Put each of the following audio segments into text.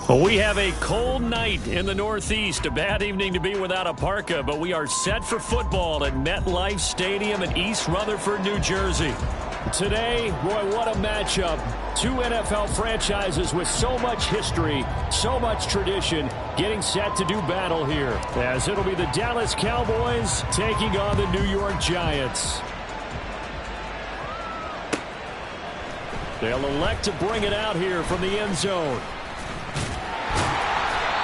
Well, we have a cold night in the Northeast. A bad evening to be without a parka, but we are set for football at MetLife Stadium in East Rutherford, New Jersey. Today, boy, what a matchup. Two NFL franchises with so much history, so much tradition, getting set to do battle here, as it'll be the Dallas Cowboys taking on the New York Giants. They'll elect to bring it out here from the end zone.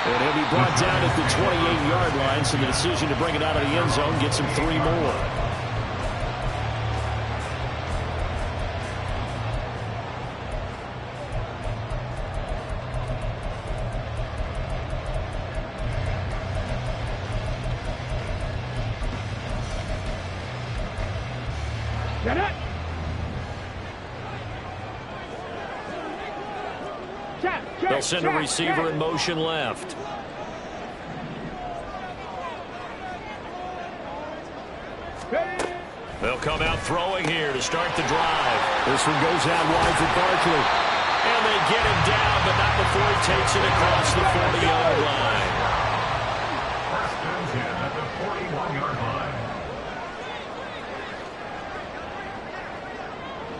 And he'll be brought down at the 28-yard line, so the decision to bring it out of the end zone gets him 3 more. Get it! They'll send a receiver in motion left. They'll come out throwing here to start the drive. This one goes out wide for Barkley. And they get him down, but not before he takes it across the 40-yard line. First and 10 at the 41-yard line.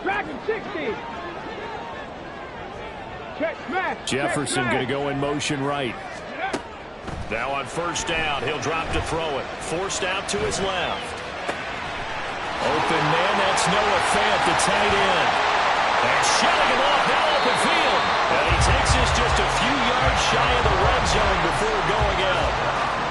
Dragon 60. Jefferson going to go in motion right. Now on first down, he'll drop to throw it. Forced out to his left. Open man, that's Noah Fant, the tight end. And shelling him off now open field. And he takes this just a few yards shy of the red zone before going out.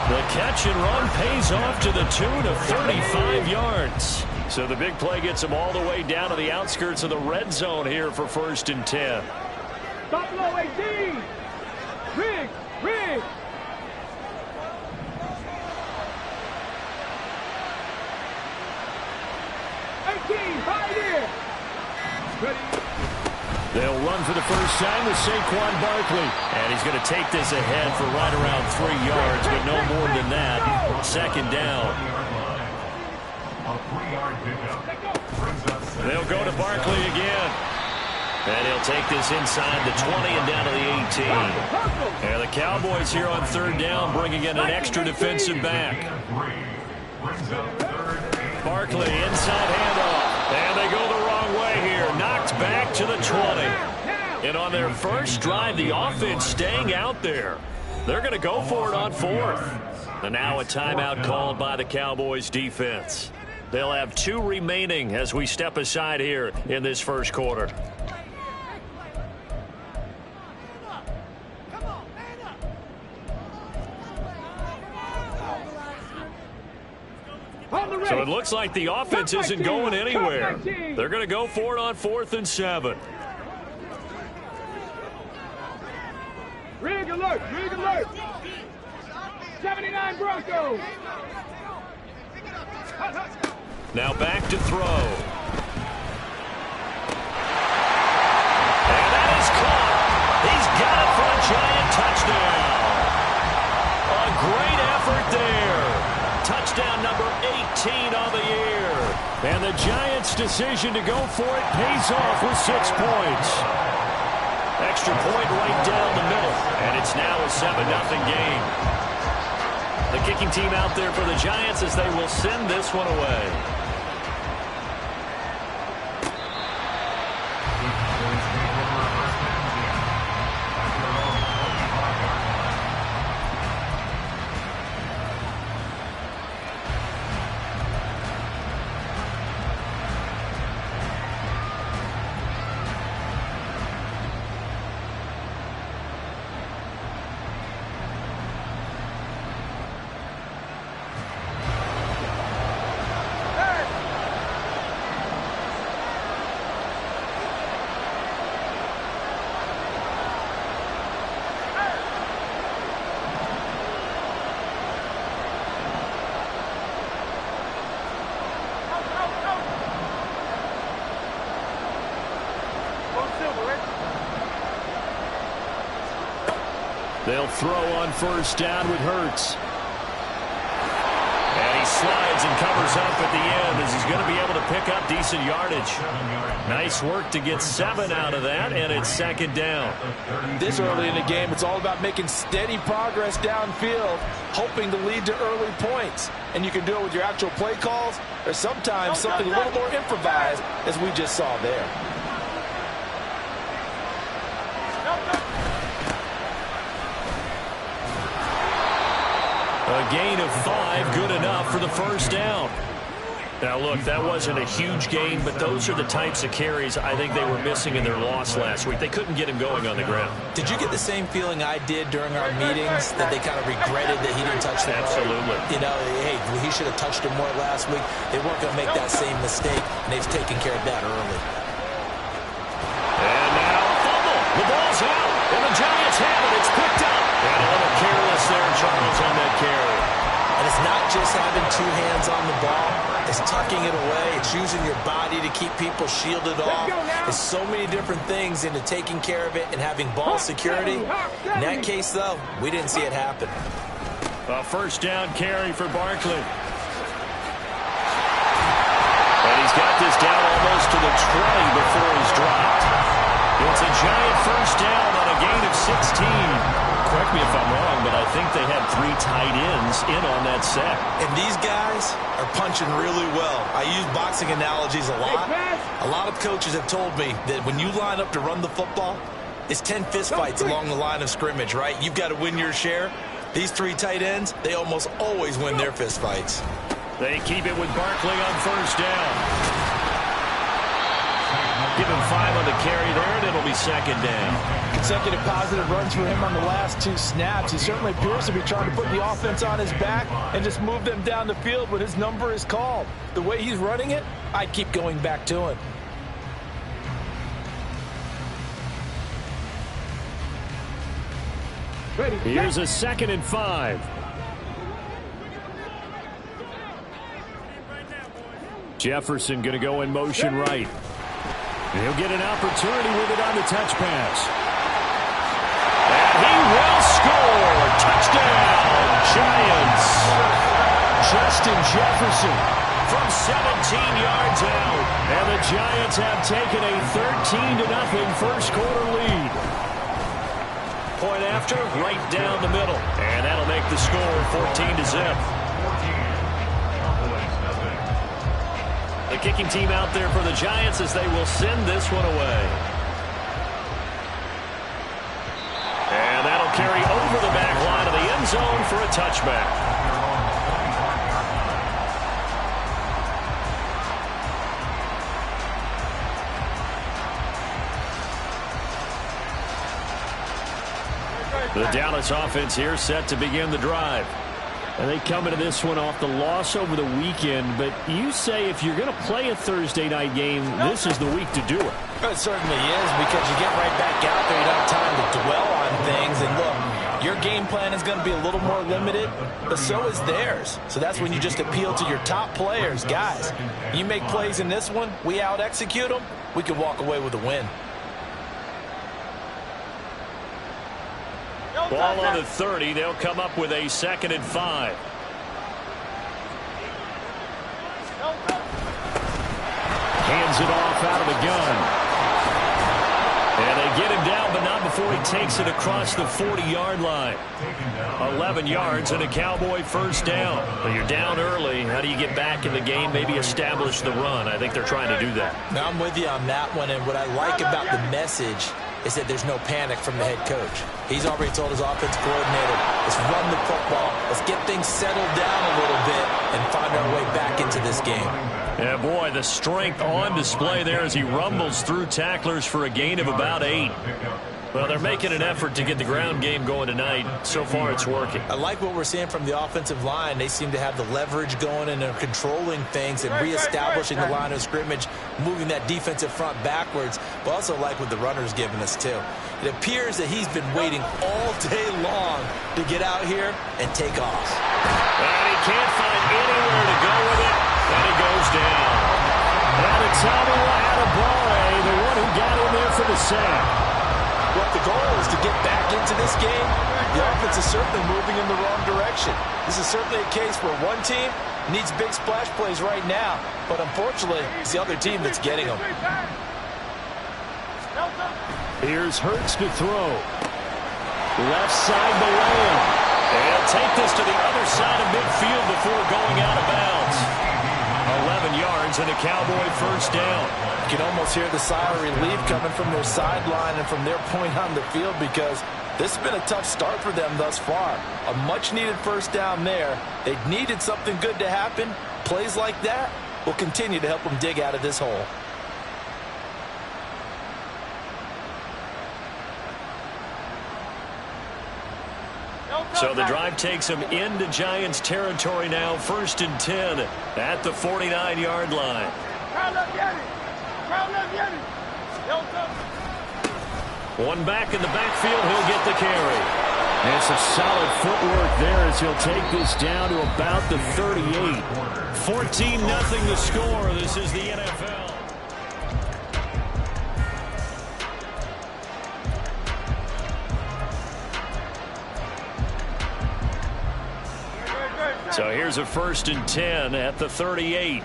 The catch and run pays off to the tune of 35 yards. So the big play gets him all the way down to the outskirts of the red zone here for first and 10. Buffalo 18. Riggs. 18, right here. Ready. They'll run for the first time with Saquon Barkley. And he's going to take this ahead for right around 3 yards, but no more than that. Second down. A 3-yard pickup. They'll go to Barkley again. And he'll take this inside the 20 and down to the 18. And the Cowboys here on third down bringing in an extra defensive back. Barkley inside handoff. And they go the wrong way here. Knocked back to the 20. And on their first drive, the offense staying out there. They're going to go for it on fourth. And now a timeout called by the Cowboys defense. They'll have 2 remaining as we step aside here in this first quarter. So it looks like the offense isn't going anywhere. They're going to go for it on 4th and 7. Rig alert. 79 Broncos. Now back to throw. And that is caught. He's got it for a Giant touchdown. A great effort there. Touchdown number 18 on the year. And the Giants' decision to go for it pays off with 6 points. Extra point right down the middle. And it's now a 7-0 game. The kicking team out there for the Giants as they will send this one away. They'll throw on first down with Hurts. And he he slides and covers up at the end as he's going to be able to pick up decent yardage. Nice work to get 7 out of that, and it's second down. This early in the game, it's all about making steady progress downfield, hoping to lead to early points. And you can do it with your actual play calls, or sometimes something a little more improvised, as we just saw there. A gain of 5, good enough for the first down. Now, look, that wasn't a huge gain, but those are the types of carries I think they were missing in their loss last week. They couldn't get him going on the ground. Did you get the same feeling I did during our meetings, that they kind of regretted that he didn't touch the ball? Absolutely. You know, hey, he should have touched him more last week. They weren't going to make that same mistake, and they've taken care of that early. And now a fumble. The ball's out, and the Giants have it. It's picked up. And a little careless there, Charles, on that carry. And it's not just having 2 hands on the ball. It's tucking it away. It's using your body to keep people shielded off. There's so many different things into taking care of it and having ball security. In that case, though, we didn't see it happen. A first down carry for Barkley. And he's got this down almost to the 20 before he's dropped. It's a Giant first down on a gain of 16. Correct me if I'm wrong, but I think they had 3 tight ends in on that set. And these guys are punching really well. I use boxing analogies a lot. A lot of coaches have told me that when you line up to run the football, it's 10 fistfights along the line of scrimmage, right? You've got to win your share. These 3 tight ends, they almost always win their fistfights. They keep it with Barkley on first down. Give him 5 on the carry there, and it'll be second down. Consecutive positive runs for him on the last 2 snaps. He certainly appears to be trying to put the offense on his back and just move them down the field when his number is called. The way he's running it, I'd keep going back to him. Here's a 2nd and 5. Jefferson going to go in motion right. He'll get an opportunity with it on the touch pass. And he will score. Touchdown, Giants. Justin Jefferson from 17 yards out. And the Giants have taken a 13-0 first quarter lead. Point after, right down the middle. And that'll make the score 14-0. The kicking team out there for the Giants as they will send this one away. And that'll carry over the back line of the end zone for a touchback. The Dallas offense here set to begin the drive. And they come into this one off the loss over the weekend. But you say if you're going to play a Thursday night game, this is the week to do it. It certainly is, because you get right back out there. You don't have time to dwell on things. And look, your game plan is going to be a little more limited, but so is theirs. So that's when you just appeal to your top players. Guys, you make plays in this one, we out-execute them, we can walk away with a win. Ball on the 30. They'll come up with a 2nd and 5. Hands it off out of the gun. And they get him down, but not before he takes it across the 40-yard line. 11 yards and a Cowboy first down. Well, you're down early. How do you get back in the game, maybe establish the run? I think they're trying to do that. Now, I'm with you on that one, and what I like about the message is that there's no panic from the head coach. He's already told his offense coordinator, let's run the football, let's get things settled down a little bit and find our way back into this game. Yeah, boy, the strength on display there as he rumbles through tacklers for a gain of about 8. Well, they're making an effort to get the ground game going tonight. So far, it's working. I like what we're seeing from the offensive line. They seem to have the leverage going and they're controlling things and reestablishing the line of scrimmage, moving that defensive front backwards, but also like what the runner's giving us, too. It appears that he's been waiting all day long to get out here and take off. And he can't find anywhere to go with it, and he goes down. And it's Adebayo, the one who got in there for the sack. What the goal is to get back into this game. The offense is certainly moving in the wrong direction. This is certainly a case where one team Needs big splash plays right now, but unfortunately, it's the other team that's getting them. Here's Hurts to throw. Left side to Lamb. And take this to the other side of midfield before going out of bounds. 11 yards and a Cowboy first down. You can almost hear the sigh of relief coming from their sideline and from their point on the field, because this has been a tough start for them thus far. A much-needed first down there. They needed something good to happen. Plays like that will continue to help them dig out of this hole. So the drive takes them into Giants territory now, 1st and 10 at the 49-yard line. One back in the backfield, he'll get the carry. And some solid footwork there as he'll take this down to about the 38. 14-0 the score. This is the NFL. So here's a 1st and 10 at the 38.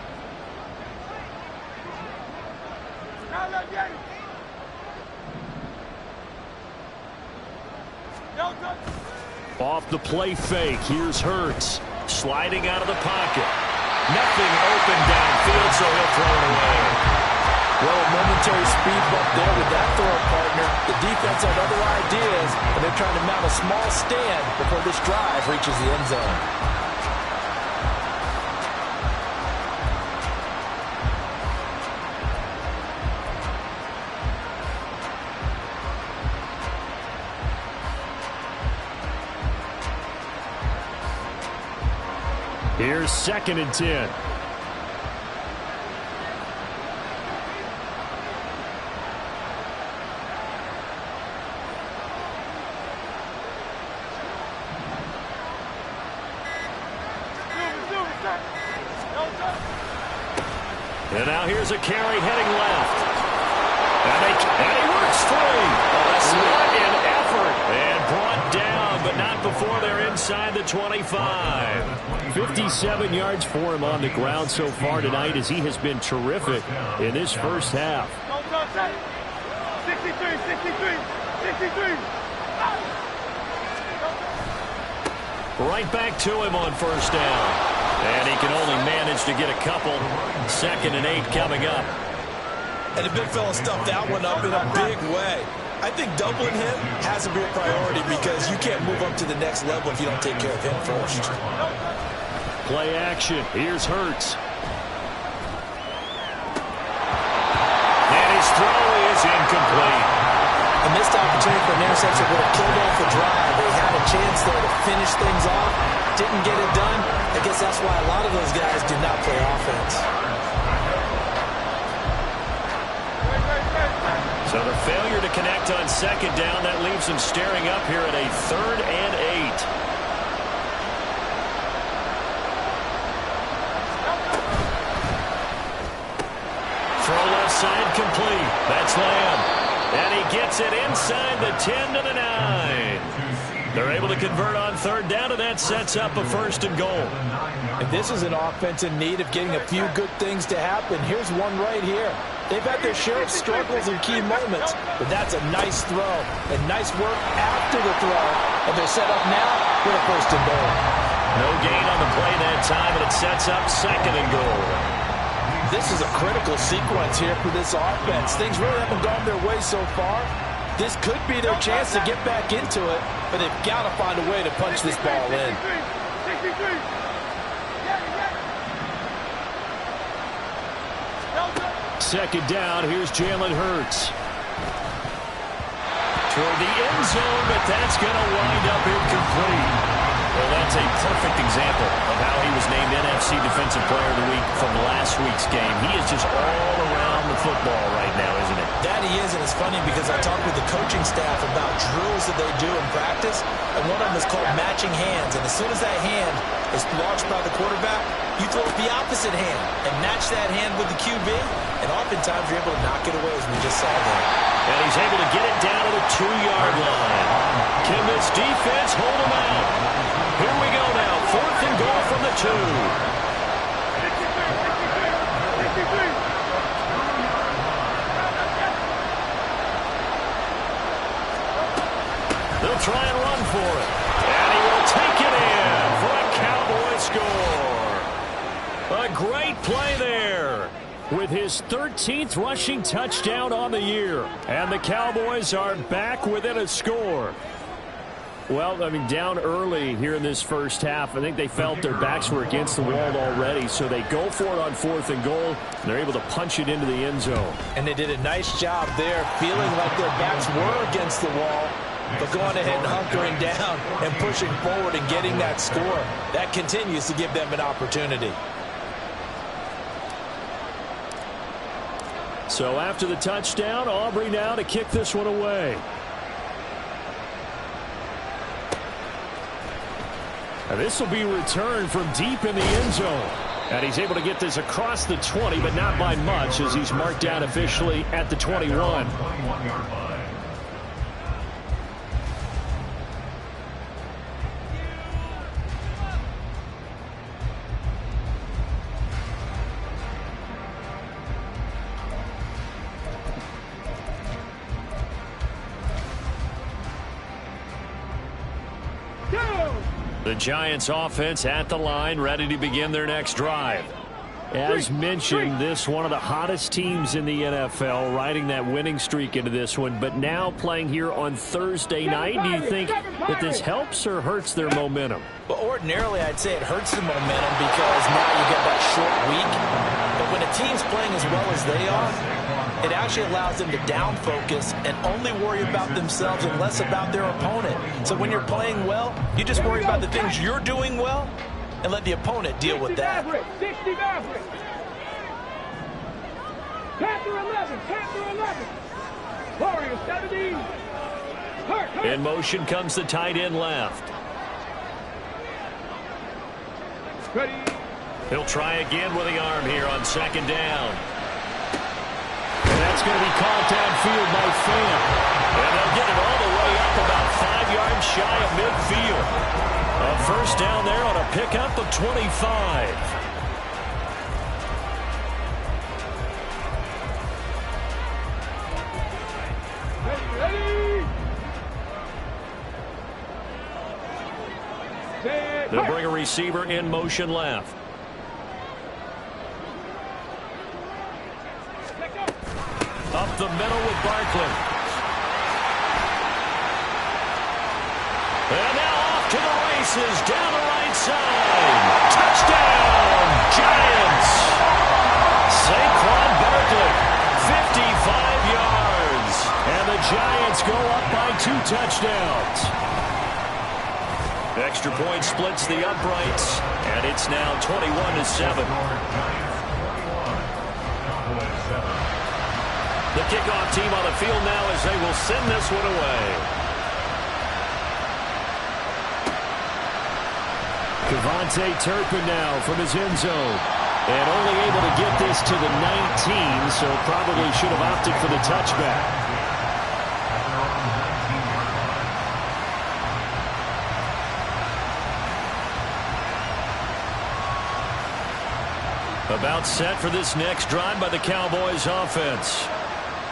Off the play fake, here's Hurts. Sliding out of the pocket. Nothing open downfield, so he'll throw it away. Well, a momentary speed bump there with that throw, partner. The defense had other ideas, and they're trying to mount a small stand before this drive reaches the end zone. Here's 2nd and 10. And now here's a carry heading left. And he works free. A smart and effort. And brought down, but not before they're inside the 25. 57 yards for him on the ground so far tonight, as he has been terrific in this first half. 63, 63. Right back to him on first down. And he can only manage to get a couple. 2nd and 8 coming up. And the big fella stuffed that one up in a big way. I think doubling him has to be a priority, because you can't move up to the next level if you don't take care of him first. Play action. Here's Hurts. And his throw is incomplete. A missed opportunity for an interception would have killed off the drive. They had a chance there to finish things off. Didn't get it done. I guess that's why a lot of those guys do not play offense. So the failure to connect on 2nd down, that leaves them staring up here at a 3rd and 8. Throw left side complete. That's Lamb. And he gets it inside the 10 to the 9. They're able to convert on 3rd down, and that sets up a 1st and goal. And this is an offense in need of getting a few good things to happen. Here's one right here. They've had their share of struggles in key moments, but that's a nice throw and nice work after the throw. And they're set up now with a 1st and goal. No gain on the play that time, and it sets up 2nd and goal. This is a critical sequence here for this offense. Things really haven't gone their way so far. This could be their chance to get back into it, but they've got to find a way to punch this ball in. 2nd down, here's Jalen Hurts. Toward the end zone, but that's going to wind up incomplete. Well, that's a perfect example of how he was named NFC Defensive Player of the Week from last week's game. He is just all around the football right now, isn't it? That he is, and it's funny because I talked with the coaching staff about drills that they do in practice, and one of them is called matching hands. And as soon as that hand is launched by the quarterback, you throw the opposite hand and match that hand with the QB, and oftentimes you're able to knock it away, as we just saw there. And he's able to get it down to the 2-yard line. Can this defense hold him out? Here we go now, 4th and goal from the 2. with his 13th rushing touchdown on the year. And the Cowboys are back within a score. Well, I mean, down early here in this first half. I think they felt their backs were against the wall already, so they go for it on 4th and goal, and they're able to punch it into the end zone. And they did a nice job there, feeling like their backs were against the wall, but going ahead and hunkering down and pushing forward and getting that score. That continues to give them an opportunity. So after the touchdown, Aubrey now to kick this one away. And this will be returned from deep in the end zone. And he's able to get this across the 20, but not by much, as he's marked down officially at the 21. The Giants offense at the line, ready to begin their next drive. As mentioned, this one of the hottest teams in the NFL, riding that winning streak into this one, but now playing here on Thursday night. Do you think that this helps or hurts their momentum? Well, ordinarily, I'd say it hurts the momentum because now you get that short week. But when a team's playing as well as they are, it actually allows them to down focus and only worry about themselves and less about their opponent. So when you're playing well, you just worry about the things you're doing well and let the opponent deal with that. 60 Maverick. Panther 11. Panther 11. Warrior 17. Hurt. In motion comes the tight end left. Ready. He'll try again with the arm here on 2nd down. And that's going to be caught downfield by Pham. And they'll get it all the way up about 5 yards shy of midfield. A first down there on a pickup of 25. Ready. They'll bring a receiver in motion left. Up the middle with Barkley. And now off to the races down the right side. Touchdown, Giants. Saquon Barkley, 55 yards. And the Giants go up by 2 touchdowns. Extra point splits the uprights, and it's now 21-7. The kickoff team on the field now as they will send this one away. Devontae Turpin now from his end zone. And only able to get this to the 19, so probably should have opted for the touchback. About set for this next drive by the Cowboys offense.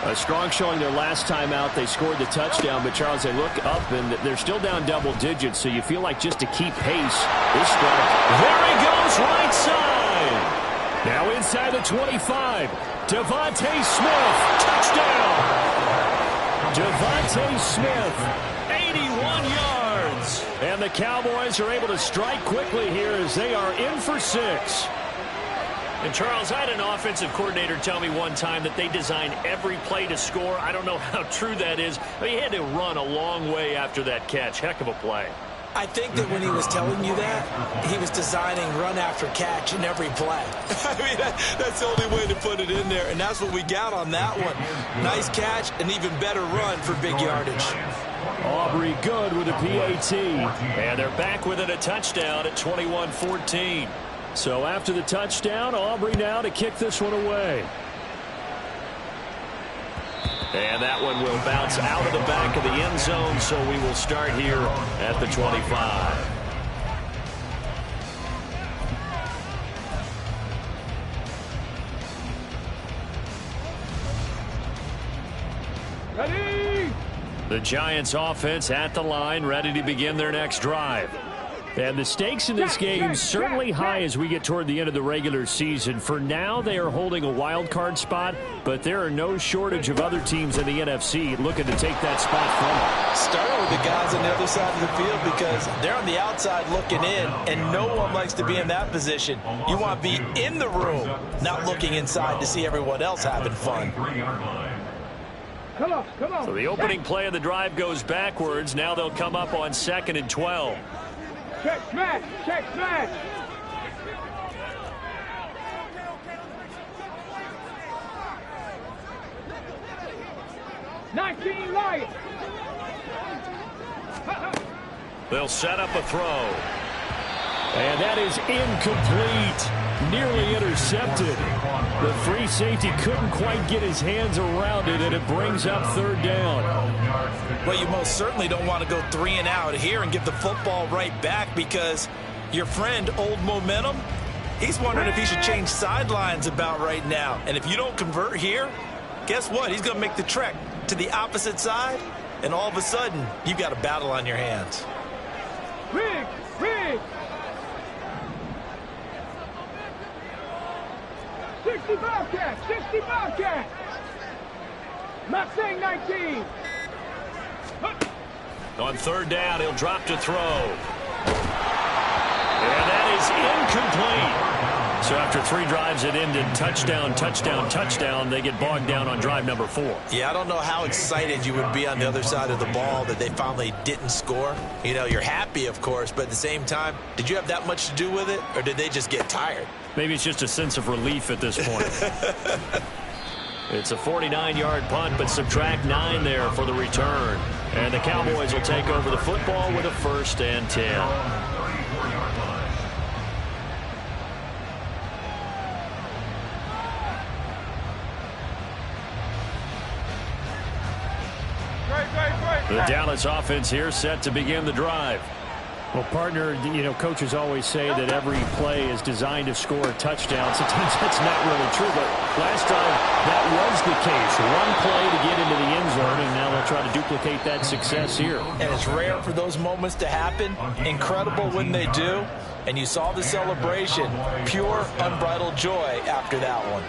A strong showing their last time out. They scored the touchdown, but Charles, they look up and they're still down double digits, so you feel like just to keep pace, this strike. There he goes, right side. Now inside the 25. Devontae Smith, touchdown. Devontae Smith, 81 yards. And the Cowboys are able to strike quickly here as they are in for 6. And, Charles, I had an offensive coordinator tell me one time that they design every play to score. I don't know how true that is, but he had to run a long way after that catch. Heck of a play. I think that when he was telling you that, he was designing run after catch in every play. I mean, that's the only way to put it in there, and that's what we got on that one. Nice catch, an even better run for big yardage. Aubrey good with a PAT. And they're back within a touchdown at 21-14. So after the touchdown, Aubrey now to kick this one away. And that one will bounce out of the back of the end zone, so we will start here at the 25. Ready. The Giants offense at the line, ready to begin their next drive. And the stakes in this game certainly high as we get toward the end of the regular season. For now, they are holding a wild card spot, but there are no shortage of other teams in the NFC looking to take that spot from them. Starting with the guys on the other side of the field because they're on the outside looking in, and no one likes to be in that position. You want to be in the room, not looking inside to see everyone else having fun. Come on, come on. So the opening play of the drive goes backwards. Now they'll come up on 2nd and 12. Check smash, check smash. Nineteen Lions. They'll set up a throw. And that is incomplete. Nearly intercepted. The free safety couldn't quite get his hands around it, and it brings up 3rd down. Well, you most certainly don't want to go 3 and out here and get the football right back because your friend, Old Momentum, he's wondering if he should change sidelines about right now. And if you don't convert here, guess what? He's going to make the trek to the opposite side, and all of a sudden, you've got a battle on your hands. Rig, rig. 60 Bobcats, 60 Bobcats. Mustang 19. On 3rd down, he'll drop to throw. And that is incomplete. So after 3 drives that ended touchdown, touchdown, touchdown, they get bogged down on drive number 4. Yeah, I don't know how excited you would be on the other side of the ball that they finally didn't score. You know, you're happy, of course, but at the same time, did you have that much to do with it, or did they just get tired? Maybe it's just a sense of relief at this point. It's a 49-yard punt, but subtract 9 there for the return. And the Cowboys will take over the football with a 1st and 10. The Dallas offense here set to begin the drive. Well, partner, you know, coaches always say that every play is designed to score a touchdown. Sometimes that's not really true, but last time that was the case. One play to get into the end zone, and now they'll try to duplicate that success here. And it's rare for those moments to happen. Incredible when they do. And you saw the celebration. Pure, unbridled joy after that one.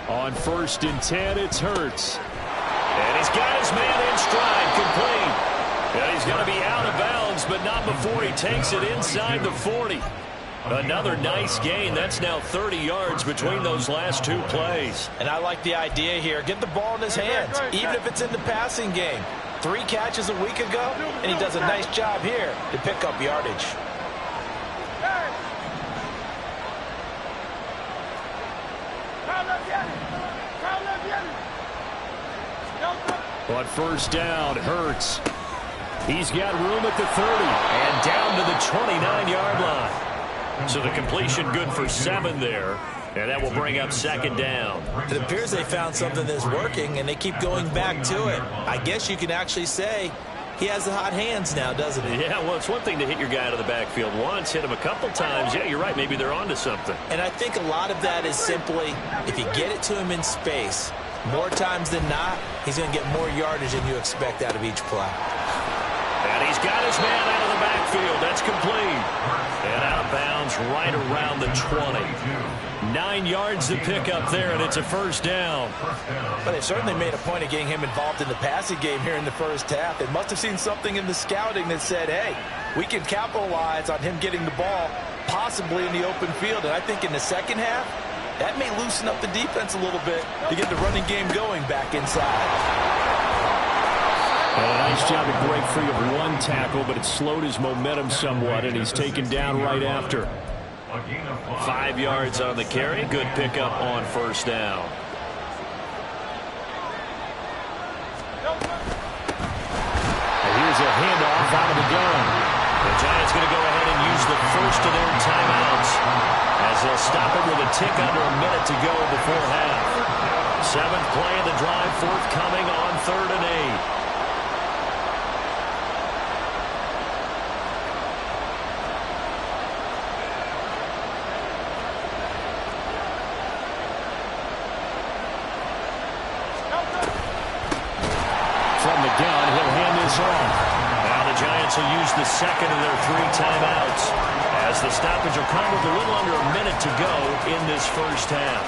On 1st and 10, it's Hurts. And he's got his man in stride, complete. And he's going to be out of bounds, but not before he takes it inside the 40. Another nice gain. That's now 30 yards between those last 2 plays. And I like the idea here. Get the ball in his hands, even if it's in the passing game. 3 catches a week ago, and he does a nice job here to pick up yardage. On 1st down, Hurts. He's got room at the 30 and down to the 29-yard line. So the completion good for 7 there, and that will bring up 2nd down. It appears they found something that's working, and they keep going back to it. I guess you can actually say he has the hot hands now, doesn't he? Yeah, well, it's one thing to hit your guy out of the backfield once, hit him a couple times. Yeah, you're right. Maybe they're onto something. And I think a lot of that is simply if you get it to him in space, more times than not, he's going to get more yardage than you expect out of each play. And he's got his man out of the backfield. That's complete. And out of bounds right around the 20. 9 yards to pick up there, and it's a 1st down. But they certainly made a point of getting him involved in the passing game here in the 1st half. They must have seen something in the scouting that said, hey, we can capitalize on him getting the ball possibly in the open field. And I think in the 2nd half, that may loosen up the defense a little bit to get the running game going back inside. And a nice job to break free of 1 tackle, but it slowed his momentum somewhat, and he's taken down right after. 5 yards on the carry. Good pickup on 1st down. And here's a handoff out of the gun. The Giants going to go ahead and use the first of their timeouts as they'll stop it with a tick under a minute to go before half. 7th play of the drive, forthcoming on 3rd and 8. Giants will use the second of their 3 timeouts as the stoppage will come with a little under a minute to go in this first half.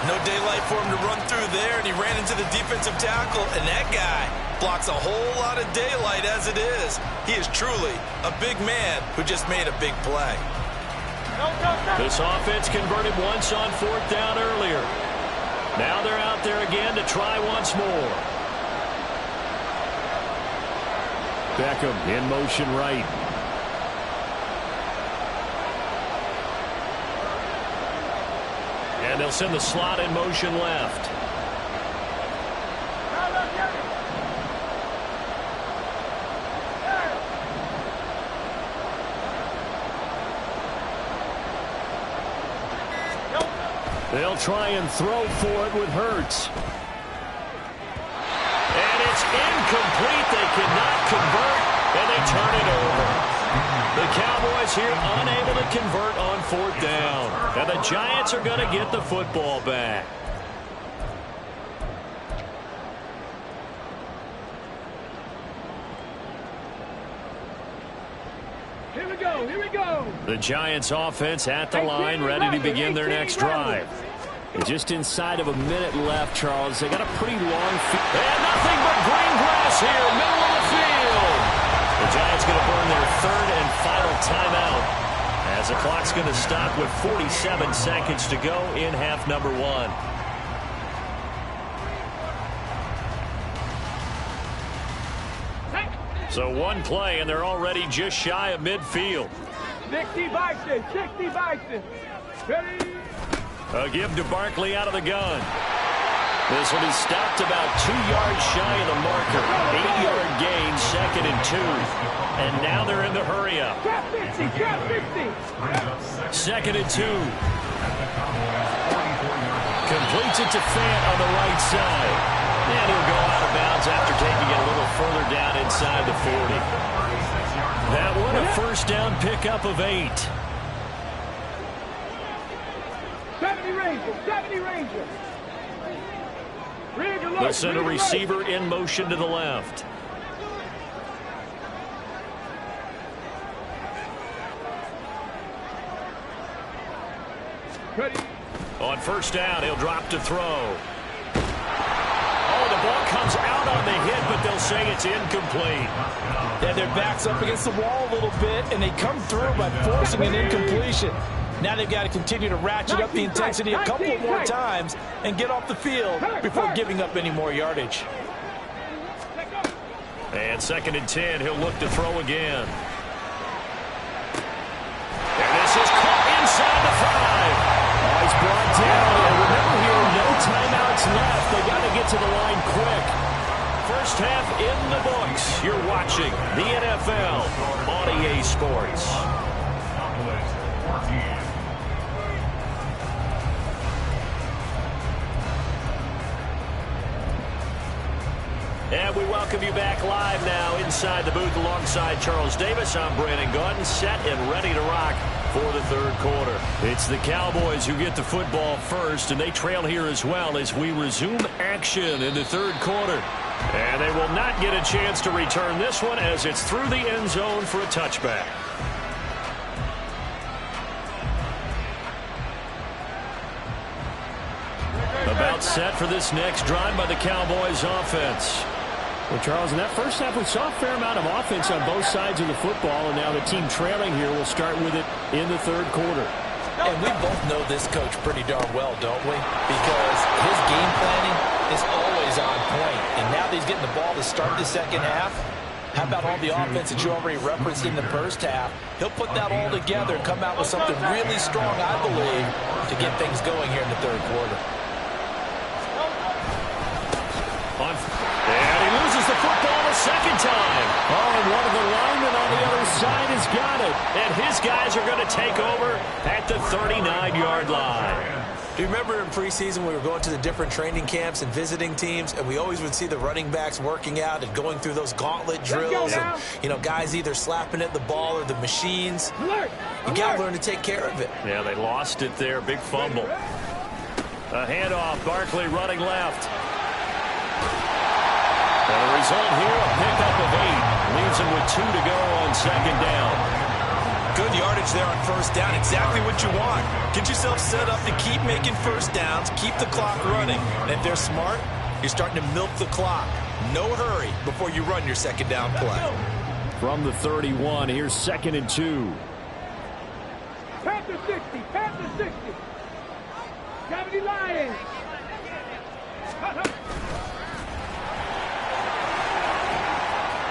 No daylight for him to run through there, and he ran into the defensive tackle, and that guy blocks a whole lot of daylight as it is. He is truly a big man who just made a big play. This offense converted once on 4th down earlier. Now they're out there again to try once more. Beckham in motion right. And they'll send the slot in motion left. They'll try and throw for it with Hurts. And it's incomplete. They cannot convert, and they turn it over. The Cowboys here unable to convert on 4th down. And the Giants are going to get the football back. Here we go, here we go. The Giants offense at the line, ready to begin their next drive. And just inside of a minute left, Charles. They got a pretty long field. And nothing but green grass here, middle of the field. The Giants going to burn their 3rd and final timeout as the clock's going to stop with 47 seconds to go in half number 1. So one play, and they're already just shy of midfield. 60 Bison, 60 Bison. Ready? A give to Barkley out of the gun. This will be stopped about 2 yards shy of the marker. 8-yard gain, 2nd and 2. And now they're in the hurry up. Trap 50, trap 50. 2nd and 2. Completes it to Fant on the right side. And he'll go out of bounds after taking it a little further down inside the 40. That one a first down pickup of 8. 70 Rangers, 70 Rangers. They'll send a receiver in motion to the left. Ready. On first down, he'll drop to throw. Oh, the ball comes out on the hit, but they'll say it's incomplete. Yeah, their back's up against the wall a little bit, and they come through by forcing an incompletion. Now they've got to continue to ratchet up the intensity a couple of more times and get off the field before giving up any more yardage. And 2nd and 10, he'll look to throw again. And this is caught inside the 5. Oh, he's brought down. And remember here, no timeouts left. They got to get to the line quick. First half in the books. You're watching the NFL on EA Sports. And we welcome you back live now inside the booth alongside Charles Davis. I'm Brandon Gaudin, set and ready to rock for the 3rd quarter. It's the Cowboys who get the football first, and they trail here as well as we resume action in the 3rd quarter. And they will not get a chance to return this one as it's through the end zone for a touchback. About set for this next drive by the Cowboys offense. Well, Charles, in that first half, we saw a fair amount of offense on both sides of the football, and now the team trailing here will start with it in the 3rd quarter. And we both know this coach pretty darn well, don't we? Because his game planning is always on point. And now that he's getting the ball to start the 2nd half, how about all the offense that you already referenced in the first half? He'll put that all together and come out with something really strong, I believe, to get things going here in the 3rd quarter. And he loses the football a 2nd time. Oh, and one of the linemen on the other side has got it. And his guys are going to take over at the 39-yard line. Do you remember in preseason we were going to the different training camps and visiting teams, and we always would see the running backs working out and going through those gauntlet drills and, you know, guys either slapping at the ball or the machines. You got to learn to take care of it. Yeah, they lost it there. Big fumble. A handoff. Barkley running left. And the result here, a pickup of 8. leaves him with 2 to go on second down. Good yardage there on first down. Exactly what you want. Get yourself set up to keep making first downs, keep the clock running. And if they're smart, you're starting to milk the clock. No hurry before you run your second down play. From the 31, here's 2nd and 2. Panther 60, Panther 60. Gravity Lions.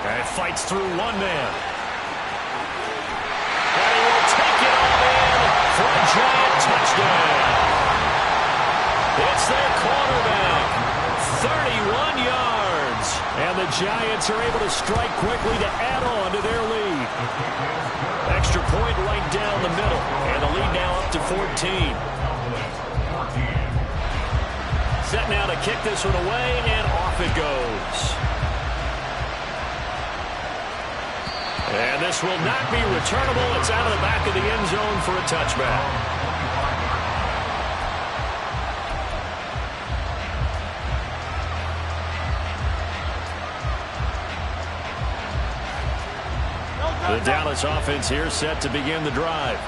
And it fights through one man. And he will take it all in for a giant touchdown. It's their quarterback. 31 yards. And the Giants are able to strike quickly to add on to their lead. Extra point right down the middle. And the lead now up to 14. Set now to kick this one away, and off it goes. And this will not be returnable. It's out of the back of the end zone for a touchback. The Dallas offense here set to begin the drive.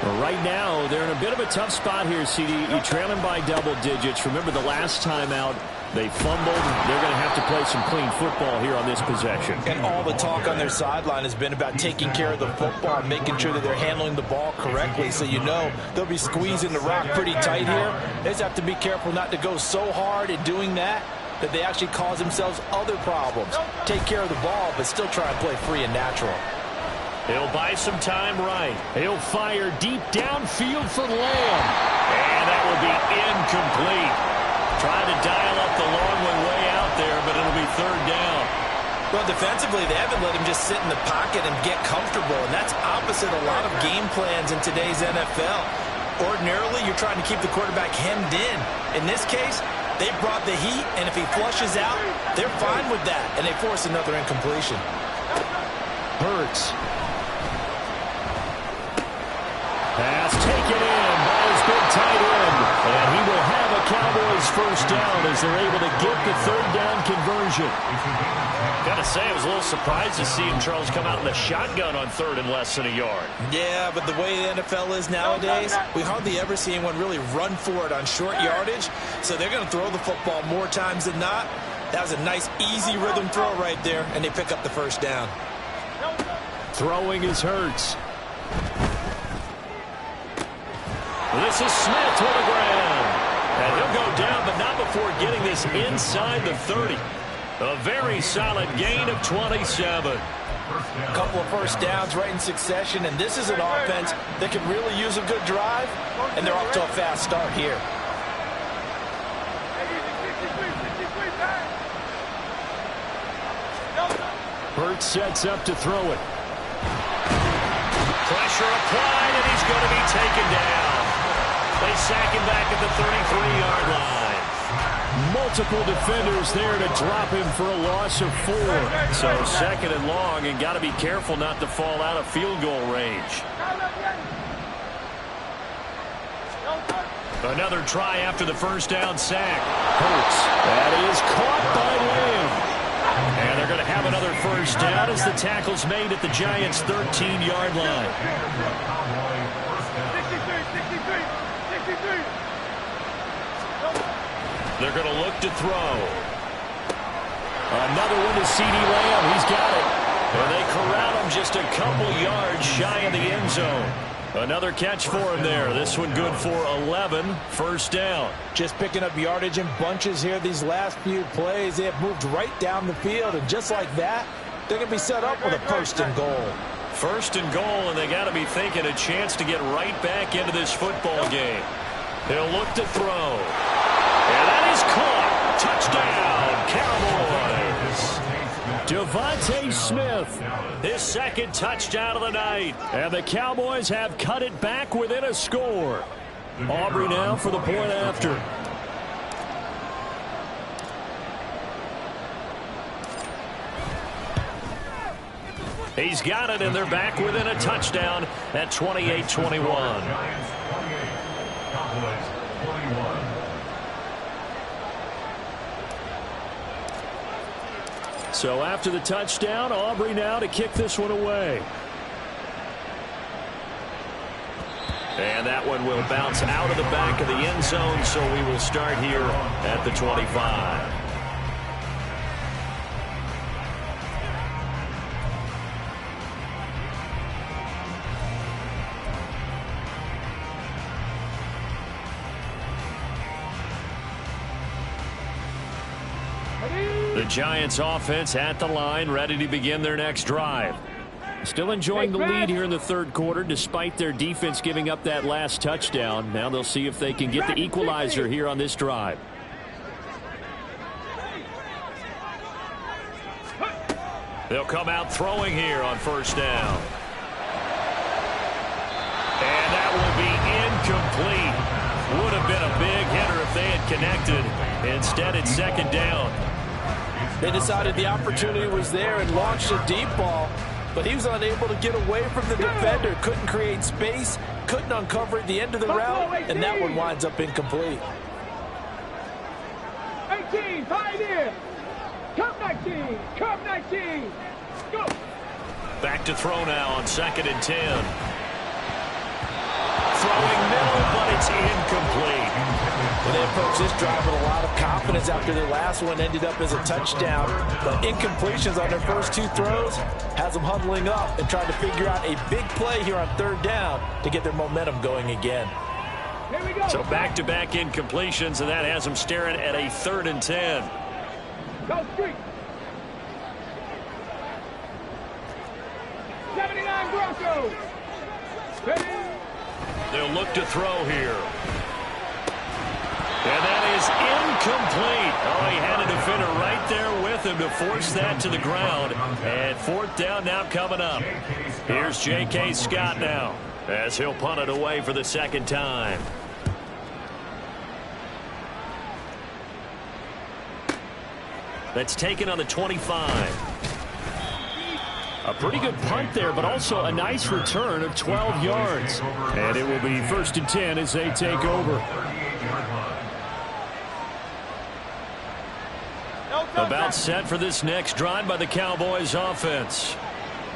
Well, right now, they're in a bit of a tough spot here, CD. You're trailing by double digits. Remember the last time out, they fumbled. They're going to have to play some clean football here on this possession. And all the talk on their sideline has been about taking care of the football and making sure that they're handling the ball correctly. So you know they'll be squeezing the rock pretty tight here. They just have to be careful not to go so hard in doing that they actually cause themselves other problems. Take care of the ball, but still try and play free and natural. He'll buy some time right. He'll fire deep downfield for Lamb. And that will be incomplete. Trying to dial up the long way out there, but it'll be third down. Well, defensively, they haven't let him just sit in the pocket and get comfortable, and that's opposite a lot of game plans in today's NFL. Ordinarily, you're trying to keep the quarterback hemmed in. In this case, they brought the heat, and if he flushes out, they're fine with that, and they force another incompletion. Hurts. Pass taken in by his big tight end. And he will have a Cowboys first down as they're able to get the third down conversion. Gotta say, I was a little surprised to see him, Charles, come out in the shotgun on third and less than a yard. Yeah, but the way the NFL is nowadays, we hardly ever see anyone really run for it on short yardage. So they're going to throw the football more times than not. That was a nice, easy rhythm throw right there, and they pick up the first down. Throwing is Hurts. This is Smith to the ground. And he'll go down, but not before getting this inside the 30. A very solid gain of 27. A couple of first downs right in succession, and this is an offense that could really use a good drive, and they're off to a fast start here. Hurts sets up to throw it. Pressure applied, and he's going to be taken down. They sack him back at the 33-yard line. Multiple defenders there to drop him for a loss of 4. So second and long, and got to be careful not to fall out of field goal range. Another try after the first down sack. Hurts. That is caught by Lamb. And they're going to have another first down as the tackle's made at the Giants' 13-yard line. 63. They're going to look to throw. Another one to C.D. Lamb. He's got it. And they corral him just a couple yards shy of the end zone. Another catch for him there. This one good for 11. First down. Just picking up yardage in bunches here these last few plays. They have moved right down the field, and just like that, they're going to be set up with a first and goal. First and goal, and they got to be thinking a chance to get right back into this football game. He'll look to throw. And that is caught. Touchdown, Cowboys. Devontae Smith, his second touchdown of the night. And the Cowboys have cut it back within a score. Aubrey now for the point after. He's got it, and they're back within a touchdown at 28-21. So after the touchdown, Aubrey now to kick this one away. And that one will bounce out of the back of the end zone, so we will start here at the 25. The Giants offense at the line, ready to begin their next drive. Still enjoying the lead here in the third quarter, despite their defense giving up that last touchdown. Now they'll see if they can get the equalizer here on this drive. They'll come out throwing here on first down. And that will be incomplete. Would have been a big hitter if they had connected. Instead, it's second down. They decided the opportunity was there and launched a deep ball, but he was unable to get away from the defender. Couldn't create space, couldn't uncover at the end of the route, and that one winds up incomplete. 18, pioneer. Come 19, come 19. Go. Back to throw now on 2nd and 10. Throwing middle, but it's incomplete. Well, they approached this drive with a lot of confidence after their last one ended up as a touchdown. But incompletions on their first two throws has them huddling up and trying to figure out a big play here on third down to get their momentum going again. Here we go. So back-to-back incompletions, and that has them staring at a 3rd and 10. Go street. 79 Broncos. Ready? They'll look to throw here. And that is incomplete. Oh, he had a defender right there with him to force that to the ground. And 4th down now coming up. Here's J.K. Scott now as he'll punt it away for the second time. That's taken on the 25. A pretty good punt there, but also a nice return of 12 yards. And it will be 1st and 10 as they take over. About set for this next drive by the Cowboys offense.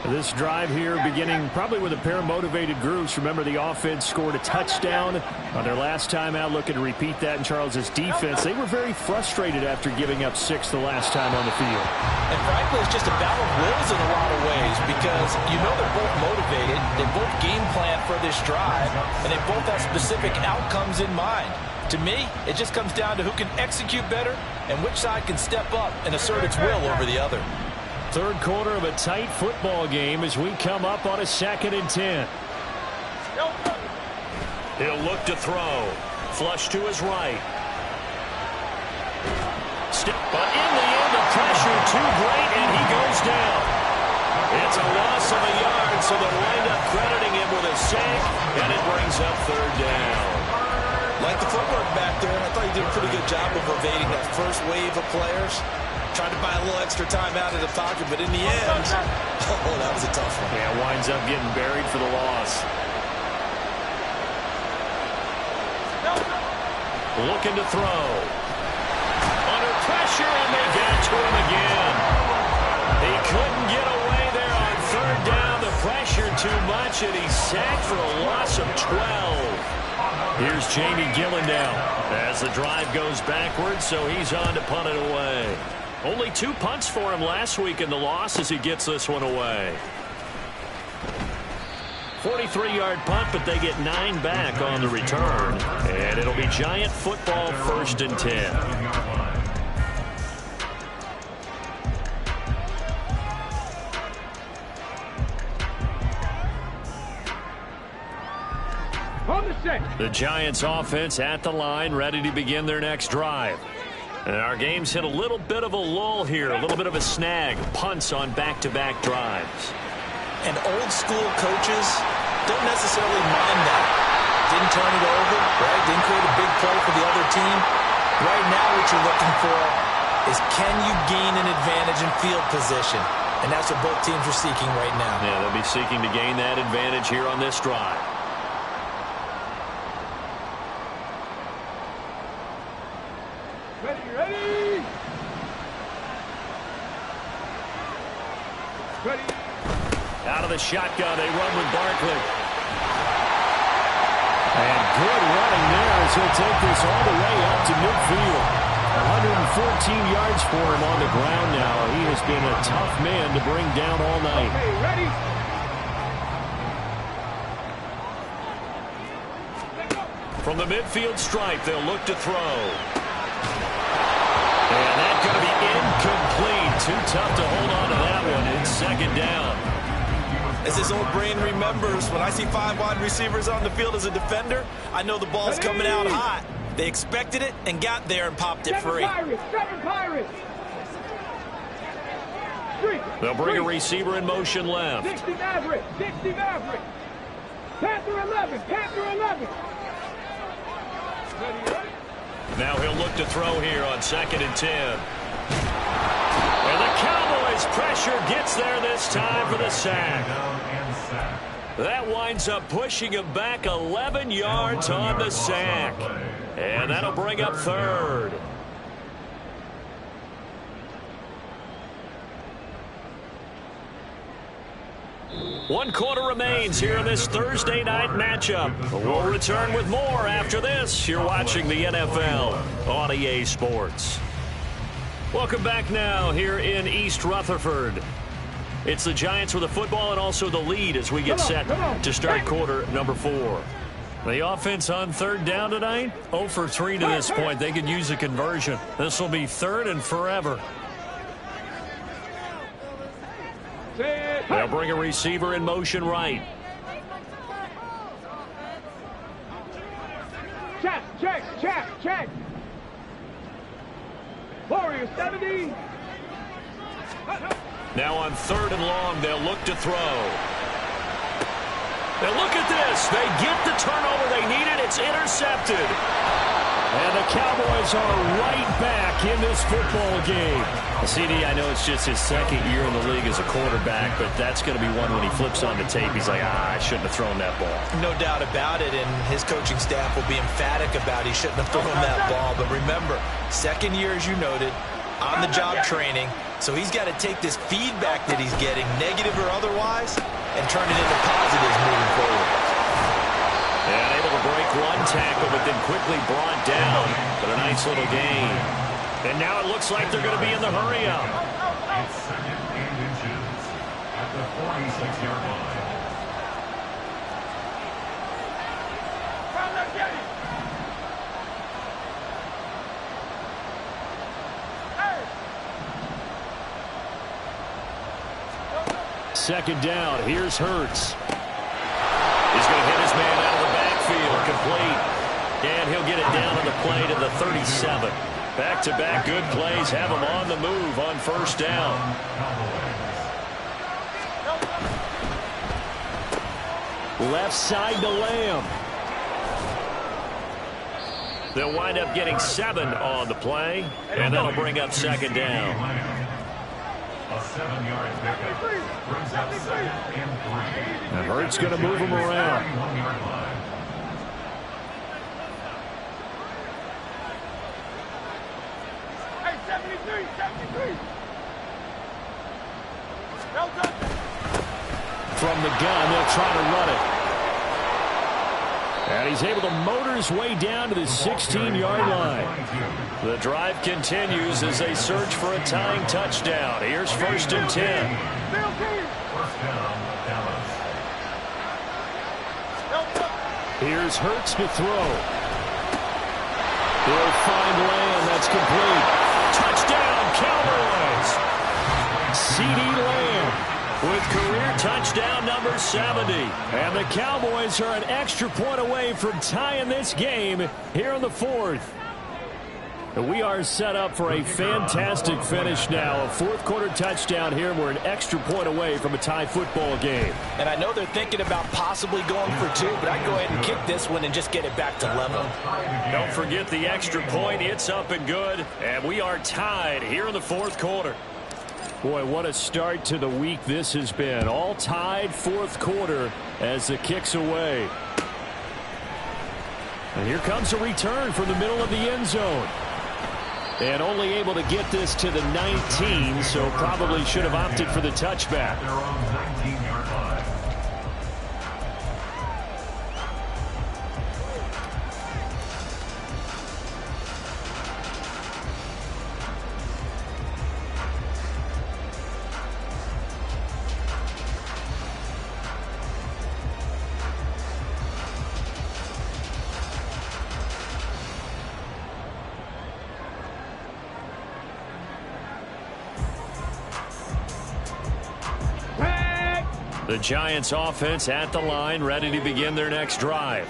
This drive here beginning probably with a pair of motivated groups. Remember, the offense scored a touchdown on their last time out, looking to repeat that in Charles's defense. They were very frustrated after giving up 6 the last time on the field. And frankly, it's just a battle of wills in a lot of ways because you know they're both motivated, they both game plan for this drive, and they both have specific outcomes in mind. To me, it just comes down to who can execute better and which side can step up and assert its will over the other. Third quarter of a tight football game as we come up on a 2nd and 10. He'll look to throw. Flush to his right. But in the end, the pressure too great, and he goes down. It's a loss of a yard, so they'll wind up crediting him with a sack, and it brings up 3rd down. Like the footwork back there, I thought he did a pretty good job of evading that first wave of players. Tried to buy a little extra time out of the pocket, but in the end, oh, that was a tough one. Yeah, winds up getting buried for the loss. Looking to throw. Under pressure, and they got to him again. He couldn't get away there on 3rd down. The pressure too much, and he's sacked for a loss of 12. Here's Jamie Gillen now as the drive goes backwards, so he's on to punt it away. Only 2 punts for him last week in the loss as he gets this one away. 43-yard punt, but they get 9 back on the return. And it'll be Giant football 1st and 10. The Giants offense at the line, ready to begin their next drive. And our game's hit a little bit of a lull here, a little bit of a snag. Punts on back-to-back drives. And old school coaches don't necessarily mind that. Didn't turn it over, right? Didn't create a big play for the other team. Right now what you're looking for is can you gain an advantage in field position? And that's what both teams are seeking right now. Yeah, they'll be seeking to gain that advantage here on this drive. Ready. Ready. Out of the shotgun, they run with Barkley. And good running there as he'll take this all the way up to midfield. 114 yards for him on the ground now. He has been a tough man to bring down all night. Okay, ready. From the midfield stripe, they'll look to throw. And that's going to be incomplete. Too tough to hold on to that one. It's second down. As his old brain remembers, when I see 5 wide receivers on the field as a defender, I know the ball's coming out hot. They expected it and got there and popped it free. Seven Pirates. Three. They'll bring a receiver in motion left. 60 Maverick. 60 Maverick. Panther 11. Panther 11. Ready, ready. Now he'll look to throw here on 2nd and 10. And the Cowboys pressure gets there this time for the sack. That winds up pushing him back 11 yards on the sack. And that'll bring up 3rd. One quarter remains here in this Thursday night matchup. We'll return with more after this. You're watching the NFL on EA Sports. Welcome back now here in East Rutherford. It's the Giants with the football and also the lead as we get set to start quarter number 4. The offense on 3rd down tonight, 0 for 3 to this point. They could use a conversion. This will be 3rd and forever. They'll bring a receiver in motion right. Check. Warrior 70. Now on 3rd and long, they'll look to throw. Now look at this. They get the turnover they needed. It's intercepted. And the Cowboys are right back in this football game. CD, I know it's just his 2nd year in the league as a quarterback, but that's going to be one when he flips on the tape. He's like, I shouldn't have thrown that ball. No doubt about it, and his coaching staff will be emphatic about he shouldn't have thrown that ball. But remember, 2nd year, as you noted, on-the-job training, so he's got to take this feedback that he's getting, negative or otherwise, and turn it into positives moving forward. And able to break one tackle, but then quickly brought down for a nice little gain. And now it looks like they're going to be in the hurry-up. It's 2nd and inches at the 46-yard line. Second down. Here's Hurts. He's going to hit his man out of the backfield, complete. And he'll get it down on the play to the 37. Back-to-back good plays have him on the move on 1st down. Left side to Lamb. They'll wind up getting 7 on the play, and that'll bring up 2nd down. A 7-yard pickup brings up 2nd and 3. And Hurts going to move him around. 31-yard line. Hey, 73. Well done. From the gun, they'll try to run it. And he's able to motor his way down to the 16-yard line. The drive continues as they search for a tying touchdown. Here's 1st and 10. First down, Dallas. Here's Hurts to throw. He'll find Lamb. That's complete. Touchdown, Cowboys! CeeDee Lamb with career touchdown number 70. And the Cowboys are an extra point away from tying this game here in the 4th. We are set up for a fantastic finish now. A 4th quarter touchdown here. We're an extra point away from a tie football game. And I know they're thinking about possibly going for 2, but I'd go ahead and kick this one and just get it back to level. Don't forget the extra point. It's up and good. And we are tied here in the 4th quarter. Boy, what a start to the week this has been. All tied 4th quarter as the kick's away. And here comes a return from the middle of the end zone. And only able to get this to the 19, so probably should have opted for the touchback. Their own 19-yard line. The Giants offense at the line, ready to begin their next drive.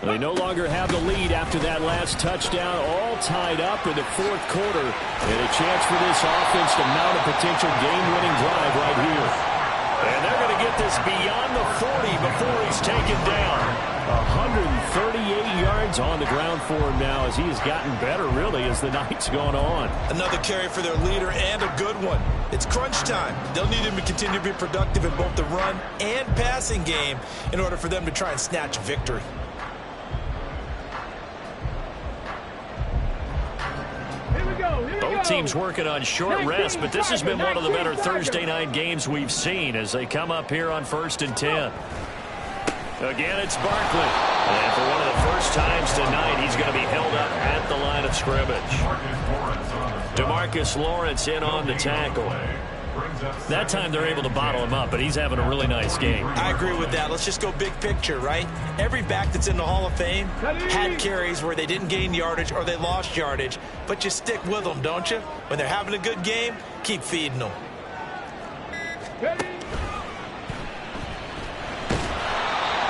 They no longer have the lead after that last touchdown, all tied up in the fourth quarter. And a chance for this offense to mount a potential game-winning drive right here. And they're going to get this beyond the 40 before he's taken down. 138 yards on the ground for him now as he has gotten better, really, as the night's gone on. Another carry for their leader and a good one. It's crunch time. They'll need him to continue to be productive in both the run and passing game in order for them to try and snatch victory. Both teams working on short rest, but this has been one of the better Thursday night games we've seen as they come up here on 1st and 10. Again, it's Barkley. And for one of the first times tonight, he's going to be held up at the line of scrimmage. DeMarcus Lawrence in on the tackle. That time they're able to bottle him up, but he's having a really nice game. I agree with that. Let's just go big picture, right? Every back that's in the Hall of Fame had carries where they didn't gain yardage or they lost yardage, but you stick with them, don't you? When they're having a good game, keep feeding them.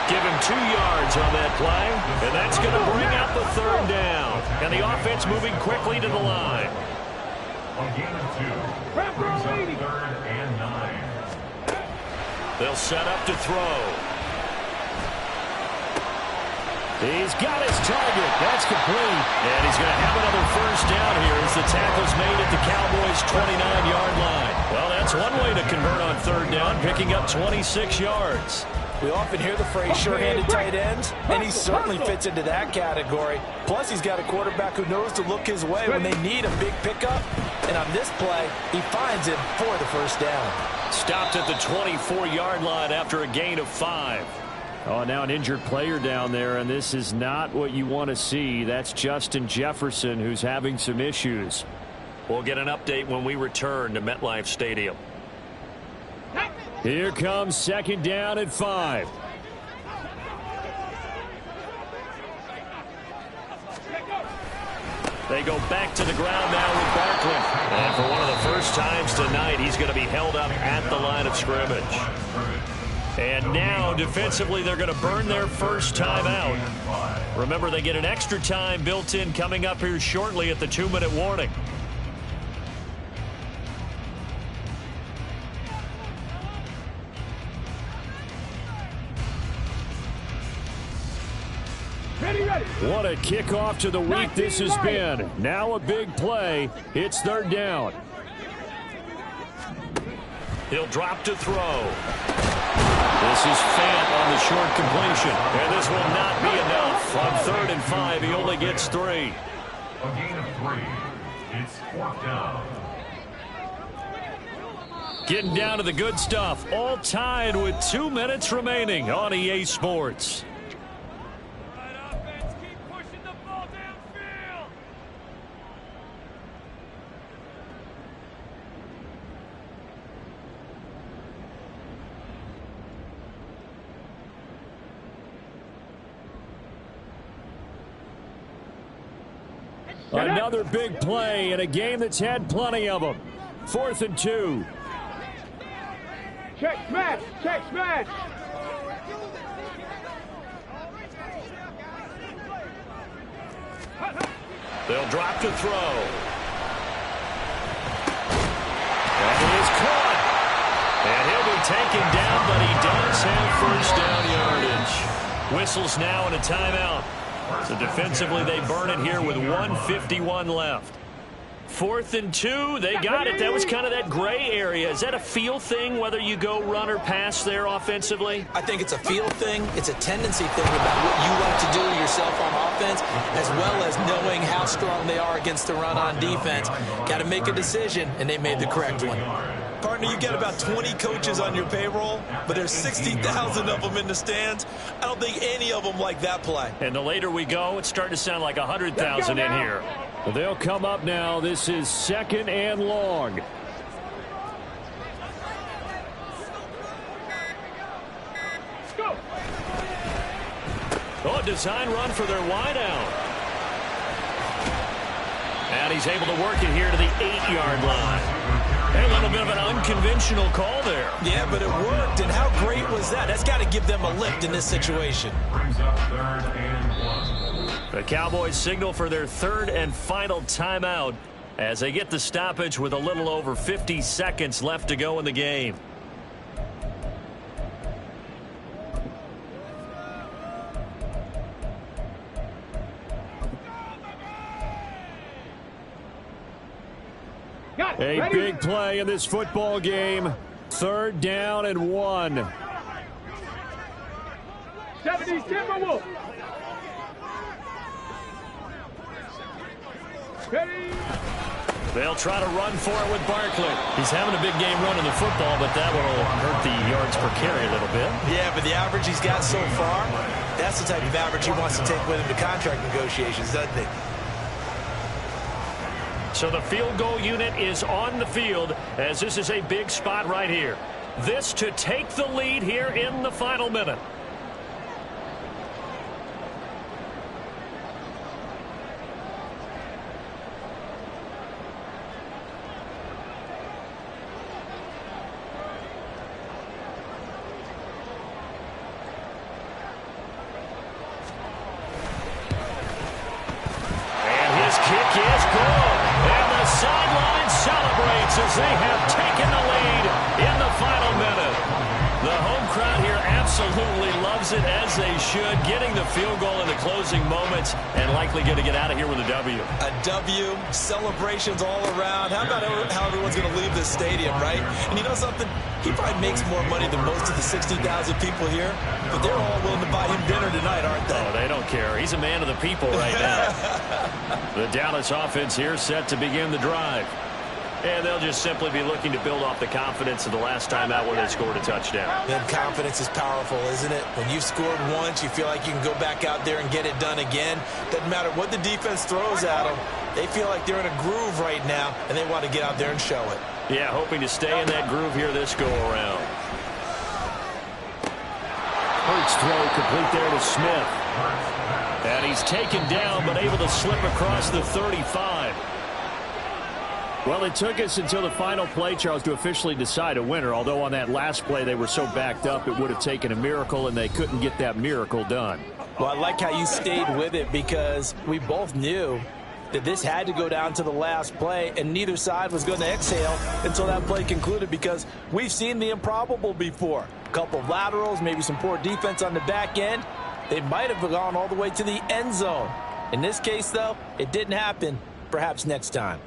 Give him 2 yards on that play, and that's going to bring out the third down. And the offense moving quickly to the line. A gain of 2. Brings up 3rd and 9. They'll set up to throw. He's got his target. That's complete. And he's going to have another first down here as the tackle's made at the Cowboys' 29-yard line. Well, that's one way to convert on third down, picking up 26 yards. We often hear the phrase sure-handed tight ends, and he certainly fits into that category. Plus, he's got a quarterback who knows to look his way when they need a big pickup. And on this play, he finds him for the first down. Stopped at the 24-yard line after a gain of 5. Oh, now an injured player down there, and this is not what you want to see. That's Justin Jefferson, who's having some issues. We'll get an update when we return to MetLife Stadium. Here comes 2nd down at 5. They go back to the ground now with Barkley. And for one of the first times tonight, he's going to be held up at the line of scrimmage. And now, defensively, they're going to burn their first time out. Remember, they get an extra time built in coming up here shortly at the 2-minute warning. What a kickoff to the week this has been. Now a big play. It's 3rd down. He'll drop to throw. This is Fant on the short completion. And this will not be enough. On 3rd and 5, he only gets 3. A gain of 3. It's 4th down. Getting down to the good stuff. All tied with 2 minutes remaining on EA Sports. Another big play in a game that's had plenty of them. 4th and 2. Check smash! Check smash! They'll drop to throw. And it is caught. And he'll be taken down, but he does have first down yardage. Whistles now and a timeout. So defensively, they burn it here with 1:51 left. 4th and 2. They got it. That was kind of that gray area. Is that a feel thing, whether you go run or pass there offensively? I think it's a feel thing. It's a tendency thing about what you like to do yourself on offense, as well as knowing how strong they are against the run on defense. Got to make a decision, and they made the correct one. Partner, you got about 20 coaches on your payroll, but there's 60,000 of them in the stands. I don't think any of them like that play. And the later we go, it's starting to sound like 100,000 in here. Well, they'll come up now. This is 2nd and long. Go. Oh, a design run for their wideout. And he's able to work it here to the 8-yard line. A little bit of an unconventional call there. Yeah, but it worked, and how great was that? That's got to give them a lift in this situation. Brings up 3rd and 1. The Cowboys signal for their 3rd and final timeout as they get the stoppage with a little over 50 seconds left to go in the game. A big play in this football game. 3rd down and 1. 70 Timberwolves. Ready. They'll try to run for it with Barkley. He's having a big game running the football, but that will hurt the yards per carry a little bit. Yeah, but the average he's got so far, that's the type of average he wants to take with him to contract negotiations, doesn't he? So the field goal unit is on the field as this is a big spot right here. This to take the lead here in the final minute. And his kick is good. And the sideline celebrates as they have taken the lead in the final minute. The home crowd here absolutely loves it, as they should, getting the field goal in the closing moments and likely going to get out of here with a W. A W, celebrations all around. How about how everyone's going to leave this stadium, right? And you know something? He probably makes more money than most of the 60,000 people here, but they're all willing to buy him dinner tonight, aren't they? Oh, they don't care. He's a man of the people right now. The Dallas offense here set to begin the drive. And they'll just simply be looking to build off the confidence of the last time out where they scored a touchdown. Then confidence is powerful, isn't it? When you've scored once, you feel like you can go back out there and get it done again. Doesn't matter what the defense throws at them. They feel like they're in a groove right now, and they want to get out there and show it. Yeah, hoping to stay in that groove here this go-around. Hurts throw complete there to Smith. And he's taken down, but able to slip across the 35. Well, it took us until the final play, Charles, to officially decide a winner, although on that last play they were so backed up it would have taken a miracle, and they couldn't get that miracle done. Well, I like how you stayed with it, because we both knew that this had to go down to the last play, and neither side was going to exhale until that play concluded, because we've seen the improbable before. A couple of laterals, maybe some poor defense on the back end. They might have gone all the way to the end zone. In this case, though, it didn't happen. Perhaps next time.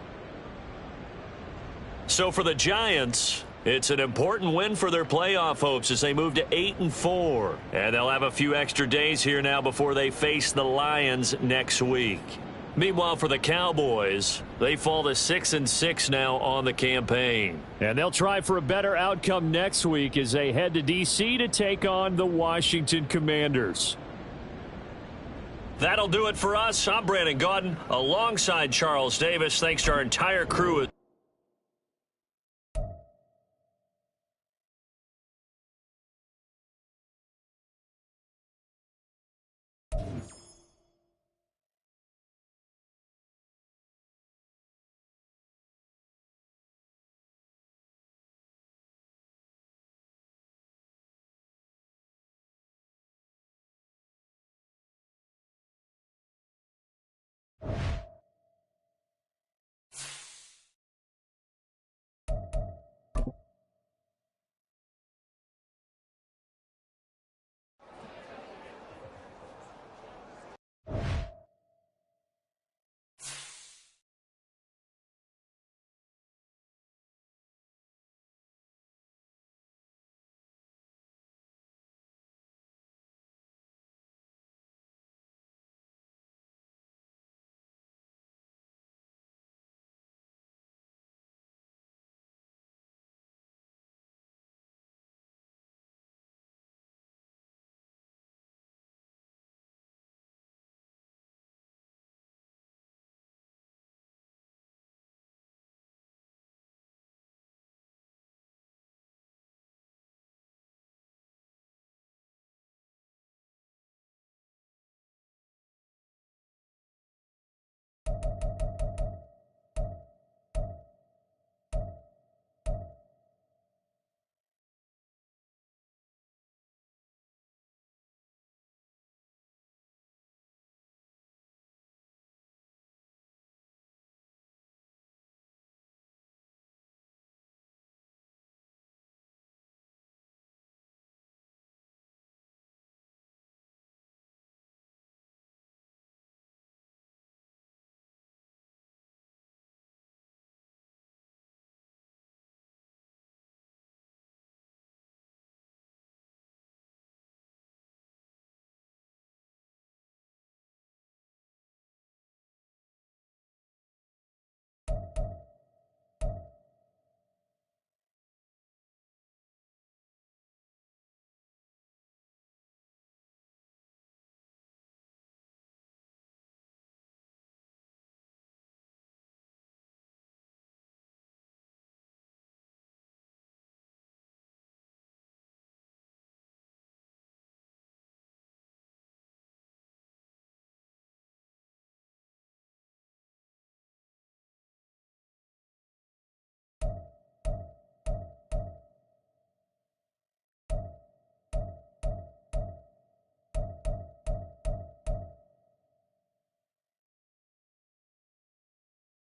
So for the Giants, it's an important win for their playoff hopes as they move to 8-4. And they'll have a few extra days here now before they face the Lions next week. Meanwhile, for the Cowboys, they fall to 6-6 now on the campaign. And they'll try for a better outcome next week as they head to D.C. to take on the Washington Commanders. That'll do it for us. I'm Brandon Gaudin alongside Charles Davis. Thanks to our entire crew.